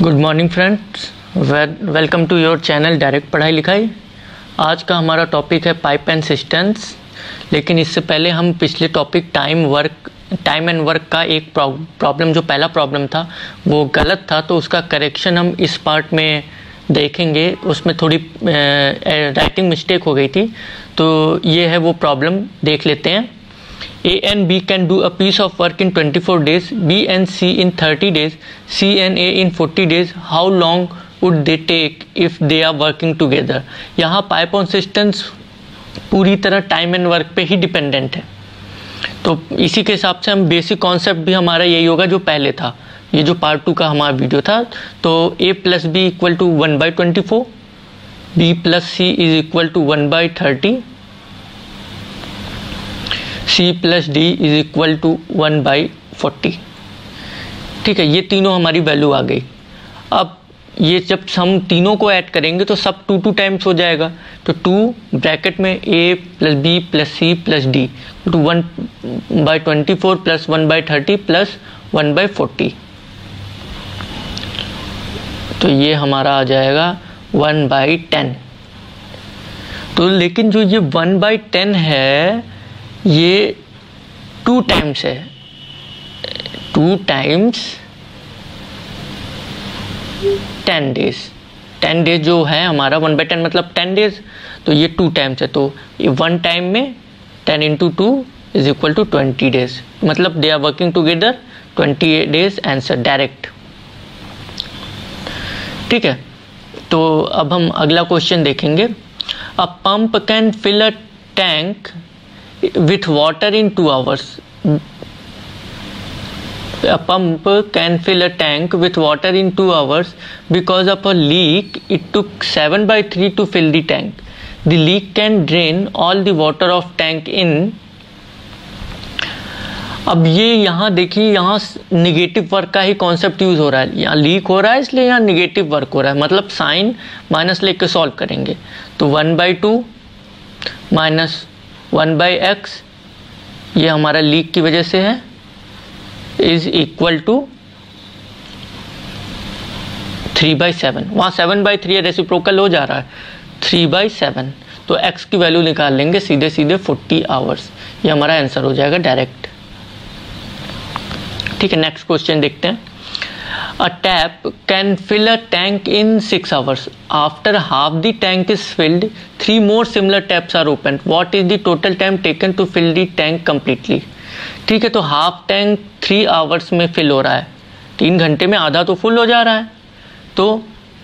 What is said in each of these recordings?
Good morning friends, welcome to your channel direct पढ़ाई लिखाई। आज का हमारा टॉपिक है पाइप एंड सिस्टम्स। लेकिन इससे पहले हम पिछले टॉपिक टाइम एंड वर्क का एक प्रॉब्लम, जो पहला प्रॉब्लम था वो गलत था, तो उसका करेक्शन हम इस पार्ट में देखेंगे। उसमें थोड़ी राइटिंग मिस्टेक हो गई थी, तो ये है वो प्रॉब्लम, देख लेते हैं। A and B can do a piece of work in 24 days, B and C in 30 days, C and A in 40 days. How long would they take if they are working together? यहाँ pipe on systems पूरी तरह time and work पे ही dependent है, तो इसी के हिसाब से हम बेसिक कॉन्सेप्ट भी हमारा यही होगा जो पहले था। ये जो पार्ट 2 का हमारा वीडियो था, तो A plus B equal to 1/24, B plus C is equal to 1/30, C plus D is equal to 1/40। ठीक है, ये तीनों हमारी वैल्यू आ गई। अब ये जब हम तीनों को ऐड करेंगे तो सब 2 टाइम्स हो जाएगा, तो 2 ब्रैकेट में A plus B plus C plus D तो 1/24 प्लस 1/30 प्लस 1/40, तो ये हमारा आ जाएगा 1/10। तो लेकिन जो ये 1/10 है ये 2 टाइम्स है, 2 टाइम्स 10 डेज। 10 डेज जो है हमारा 1/10 मतलब 10 डेज, तो ये 2 टाइम्स है, तो ये 1 टाइम में 10 × 2 इज इक्वल टू 20 डेज, मतलब they are working together 20 days. Answer direct. ठीक है, तो अब हम अगला क्वेश्चन देखेंगे। A pump can fill a tank with water in 2 hours. A pump can fill a tank with water in 2 hours. Because of a leak, it took 7/3 to fill the tank. The leak can drain all the water of tank in. अब ये यहाँ देखिए, यहाँ negative work का ही concept use हो रहा है। यहाँ लीक हो रहा है इसलिए यहाँ निगेटिव वर्क हो रहा है, मतलब साइन माइनस लेके सॉल्व करेंगे, तो 1/2 माइनस 1/x, ये हमारा लीक की वजह से है, इज इक्वल टू 3/7। वहाँ 7/3 रेसिप्रोकल हो जा रहा है, 3/7, तो x की वैल्यू निकाल लेंगे सीधे 40 आवर्स। ये हमारा आंसर हो जाएगा डायरेक्ट। ठीक है, नेक्स्ट क्वेश्चन देखते हैं। A tap can fill a tank in 6 hours. After half the tank is filled, 3 more similar taps are opened. What is the total time taken to fill the tank completely? ठीक है, तो half tank 3 hours में fill हो रहा है, 3 घंटे में आधा तो फुल हो जा रहा है। तो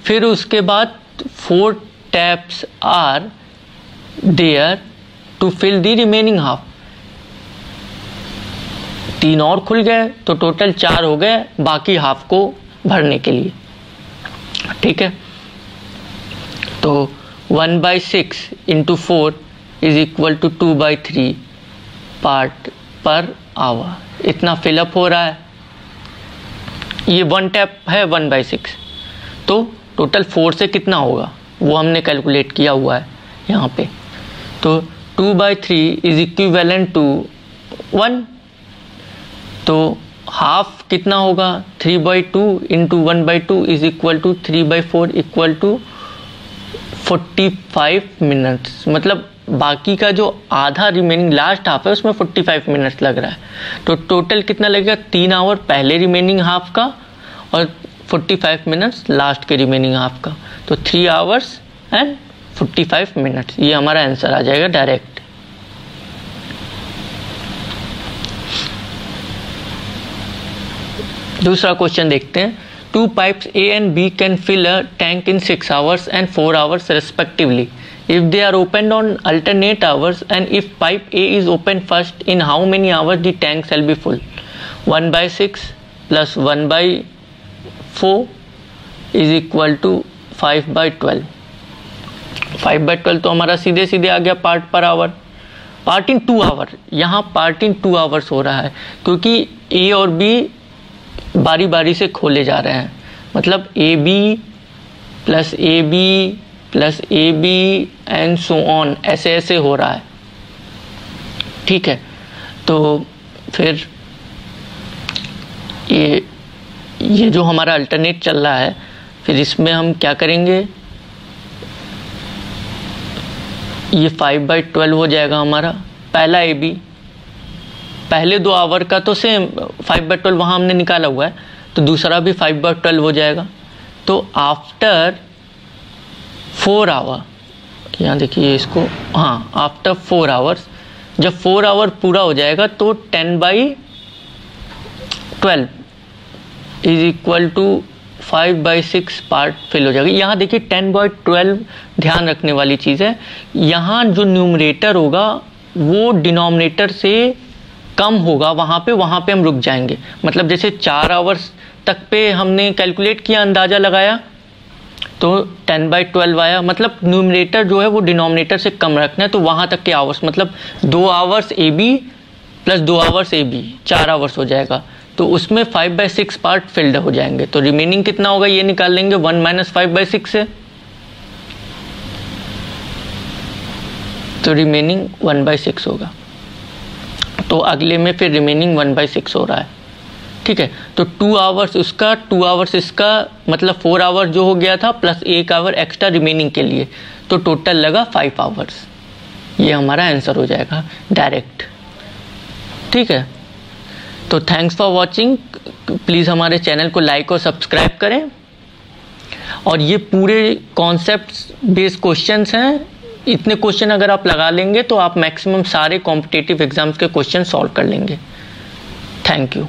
फिर उसके बाद 4 taps are there to fill the remaining half. 3 और खुल गए तो टोटल 4 हो गए बाकी हाफ को भरने के लिए। ठीक है, तो 1/6 × 4 is equal to 2/3 part per hour, इतना फिलअप हो रहा है। ये 1 टैप है 1/6, तो टोटल 4 से कितना होगा वो हमने कैलकुलेट किया हुआ है यहाँ पे। तो 2/3 इज इक्विवेलेंट टू 1, तो हाफ कितना होगा 3/2 × 1/2 is equal to 3/4 equal to 45 minutes, मतलब बाकी का जो आधा रिमेनिंग लास्ट हाफ है उसमें 45 मिनट्स लग रहा है। तो टोटल कितना लगेगा, 3 आवर पहले रिमेनिंग हाफ का और 45 मिनट्स लास्ट के रिमेनिंग हाफ का, तो 3 आवर्स एंड 45 मिनट्स। ये हमारा आंसर आ जाएगा डायरेक्ट। दूसरा क्वेश्चन देखते हैं। 2 pipes A and B can fill a tank in 6 hours and 4 hours respectively. If they are opened on alternate hours and if pipe A is opened first, in how many hours the tank shall be full? 1/6 plus 1/4 is equal to 5/12। 5/12 तो हमारा सीधे सीधे आ गया part per hour. Part in 2 hour, यहाँ part in 2 hours हो रहा है क्योंकि A और B बारी बारी से खोले जा रहे हैं, मतलब AB plus AB plus AB and so on, ऐसे ऐसे हो रहा है। ठीक है, तो फिर ये जो हमारा अल्टरनेट चल रहा है फिर इसमें हम क्या करेंगे, ये 5/12 हो जाएगा हमारा पहला ए बी। पहले 2 आवर का तो सेम 5/12 वहाँ हमने निकाला हुआ है, तो दूसरा भी 5/12 हो जाएगा। तो आफ्टर 4 आवर, यहाँ देखिए इसको, हाँ आफ्टर 4 आवर्स, जब 4 आवर पूरा हो जाएगा तो 10/12 is equal to 5/6 part fill हो जाएगा। यहाँ देखिए 10/12 ध्यान रखने वाली चीज़ है, यहाँ जो न्यूमरेटर होगा वो डिनोमिनेटर से कम होगा, वहाँ पे हम रुक जाएंगे। मतलब जैसे 4 आवर्स तक पे हमने कैलकुलेट किया, अंदाज़ा लगाया, तो 10/12 आया, मतलब न्यूमरेटर जो है वो डिनोमिनेटर से कम रखना है, तो वहाँ तक के आवर्स, मतलब 2 hours A B plus 2 hours A B, 4 hours हो जाएगा। तो उसमें 5/6 पार्ट फिल्ड हो जाएंगे। तो रिमेनिंग कितना होगा ये निकाल लेंगे 1 - 5/6 से, तो रिमेनिंग 1/6 होगा। तो अगले में फिर रिमेनिंग 1/6 हो रहा है, ठीक है। तो 2 आवर्स उसका, 2 आवर्स इसका, मतलब 4 आवर जो हो गया था प्लस 1 आवर एक्स्ट्रा रिमेनिंग के लिए, तो टोटल लगा 5 आवर्स। ये हमारा आंसर हो जाएगा डायरेक्ट, ठीक है। तो थैंक्स फॉर वॉचिंग, प्लीज़ हमारे चैनल को लाइक और सब्सक्राइब करें। और ये पूरे कॉन्सेप्ट्स बेस्ड क्वेश्चंस हैं, इतने क्वेश्चन अगर आप लगा लेंगे तो आप मैक्सिमम सारे कॉम्पिटिटिव एग्जाम्स के क्वेश्चन सॉल्व कर लेंगे। Thank you.